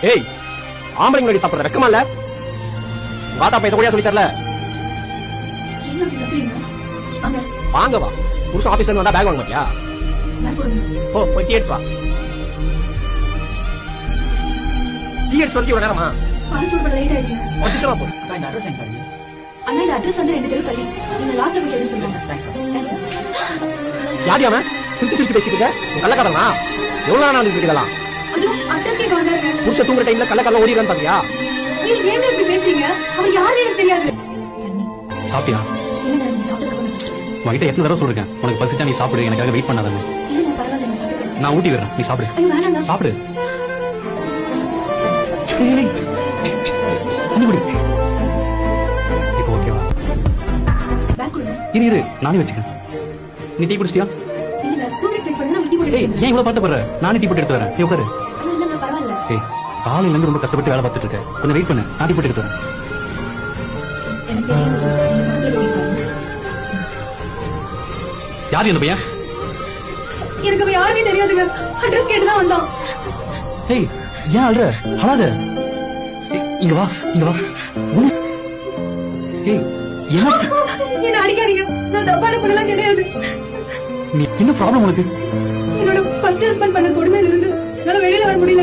ஏய், ஆம்பளைங்க முன்னாடி சாப்பிடுற வெக்கமா இல்ல? வாடா பையன் கூட சொல்லி தரல. வாங்க வா. புருஷன் ஆபீஸ்ல இருந்து வந்தா பேக் வாங்க மாட்டியா? ஓ, போய் டீ எடுத்து வா. டீ எடுத்து வந்து ஒரு நேரமா? பால் லேட் ஆயிடுச்சு. வந்துச்சமா போ. இந்த அட்ரஸ் என்ன பாருங்க. அண்ணா இந்த அட்ரஸ் வந்து 2 தெரு தள்ளி. நீங்க லாஸ்ட்ல போய் கேட்டு சொல்லுங்க. தேங்க்ஸ். யாடி அவன்? சிரிச்சு பேசிட்டு இருக்க? உன் கள்ளக்காரனா? எவ்வளவு நாள் வந்து இதெல்லாம்? ஐயோ, அட்ரஸ் கேட்க வந்தாருங்க. புருஷன் தூங்குற டைம்ல கள்ளக்காரன் ஓடிறான்னு பாத்தியா? நீங்க ஏங்க இப்படி பேசுறீங்க? அவர் யாருன்னு எனக்கு தெரியாது. சாப்பிட்டியா? இல்லங்க, நீங்க சாப்பிடுங்க சாப்பிடுங்க. உன்கிட்ட எத்தனை தடவை சொல்லிருக்கேன், உனக்கு பசிச்சா நீ சாப்பிடு, எனக்காக வெயிட் பண்ணாதன்னு. இல்லங்க, பரவாயில்ல, நான் சாப்பிடுறேன். நான் ஊட்டி வரேன், நீ சாப்பிடு. ஐயோ வேணாங்க. சாப்பிடு. இன்னும் குடி. இப்போ ஓகேவா? பேக் கொடுங்க. இரு நானே வச்சுக்கிறேன். நீ டீ குடிச்சிட்டியா? இல்லங்க, கூப்பிட்டு செக் பண்ணா டீ போட்டு ஏய், வச்சிருங்க. ஏன் இவ்வளவு பாட்டு போற? நானே டீ போட்டு எடுத்து வரேன். நீ உட்காரு. இல்லங்க, பரவாயில்ல. ஏய், காலையில இருந்து ரொம்ப கஷ்டப்பட்டு வேலை பார்த்துட்டு இருக்கேன். கொஞ்சம் வெயிட் பண்ணு, நான் டீ போட்டு எடுத்து வரேன். எனக்கு தெரியாது சார். நீங்க பக்கத்துல வெயிட் பண்ணுங்க. யாரு இந்த பையன்? எனக்கு அவ யாருமே தெரியாதுங்க. அட்ரஸ் கேட்டு தான் வந்தோம். ஏய், ஏன் அழுற? அழாத. இங்க வா. உன்னை- ஏய், என்னாச்சு? என்ன அடிக்காதீங்க. நான் தப்பான பொண்ணெல்லாம் கிடையாது. நீ என்ன ப்ராப்ளம் உனக்கு? என்னோட ஃபர்ஸ்ட் ஹஸ்பண்ட் பண்ண கொடுமையில இருந்து என்னால வெளியில வர முடியல.